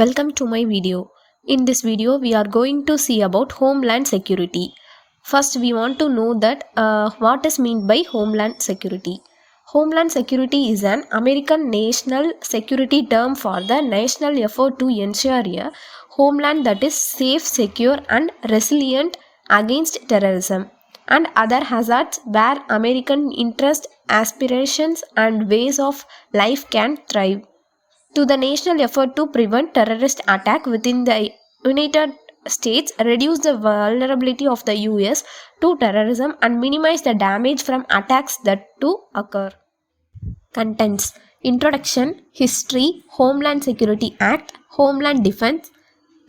Welcome to my video. In this video, we are going to see about Homeland Security. First, we want to know that what is meant by Homeland Security. Homeland Security is an American national security term for the national effort to ensure a homeland that is safe, secure and resilient against terrorism and other hazards where American interests, aspirations and ways of life can thrive. To the national effort to prevent terrorist attack within the United States, reduce the vulnerability of the US to terrorism and minimize the damage from attacks that to occur. Contents: Introduction, History, Homeland Security Act, Homeland Defense,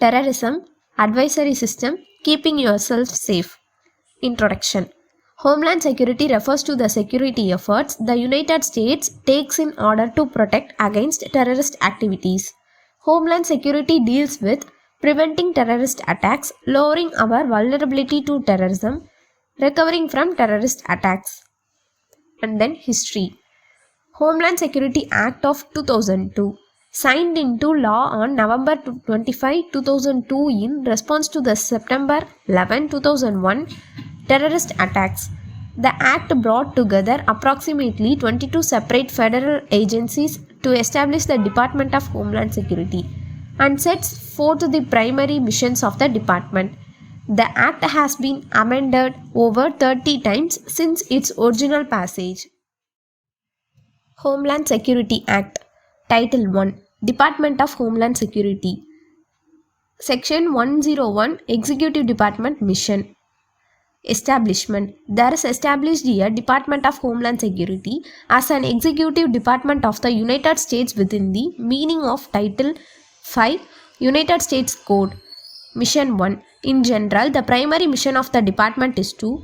Terrorism, Advisory System, Keeping Yourself Safe. Introduction. Homeland Security refers to the security efforts the United States takes in order to protect against terrorist activities. Homeland Security deals with preventing terrorist attacks, lowering our vulnerability to terrorism, recovering from terrorist attacks. And then history. Homeland Security Act of 2002, signed into law on November 25, 2002 in response to the September 11, 2001 terrorist attacks. The act brought together approximately 22 separate federal agencies to establish the Department of Homeland Security and sets forth the primary missions of the department. The act has been amended over 30 times since its original passage. Homeland Security Act. Title 1. Department of Homeland Security. Section 101. Executive Department Mission. Establishment. There is established a Department of Homeland Security as an executive department of the United States within the meaning of Title 5 United States Code. Mission 1. In general, the primary mission of the department is to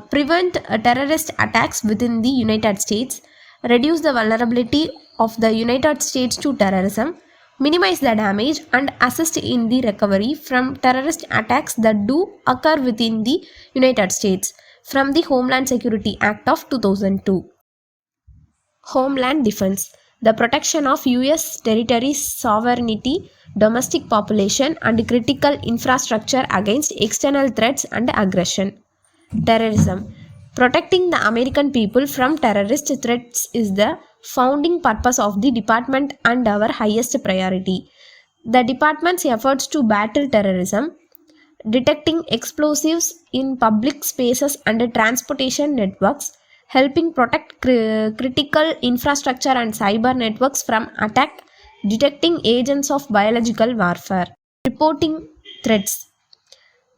prevent terrorist attacks within the United States, reduce the vulnerability of the United States to terrorism, minimize the damage and assist in the recovery from terrorist attacks that do occur within the United States from the Homeland Security Act of 2002. Homeland Defense. The protection of US territory sovereignty, domestic population and critical infrastructure against external threats and aggression. Terrorism. Protecting the American people from terrorist threats is the founding purpose of the department and our highest priority. The department's efforts to battle terrorism, detecting explosives in public spaces and transportation networks, helping protect critical infrastructure and cyber networks from attack, detecting agents of biological warfare, reporting threats.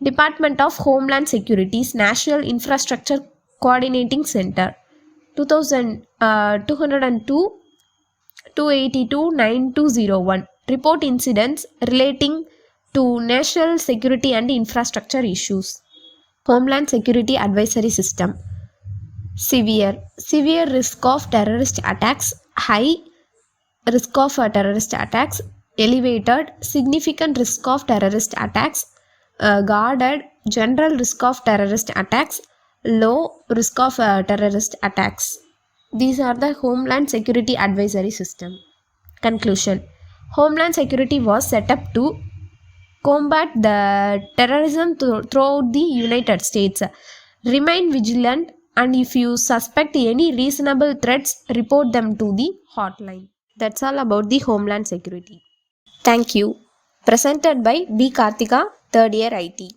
Department of Homeland Security's National Infrastructure Coordinating Center. 202 282 9201. Report incidents relating to national security and infrastructure issues. Homeland Security Advisory System. Severe risk of terrorist attacks, high risk of terrorist attacks, elevated significant risk of terrorist attacks, guarded general risk of terrorist attacks, low risk of terrorist attacks. These are the Homeland Security Advisory System. Conclusion. Homeland Security was set up to combat the terrorism throughout the United States. Remain vigilant and if you suspect any reasonable threats, report them to the hotline. That's all about the Homeland Security. Thank you. Presented by B. Karthika, 3rd year IT.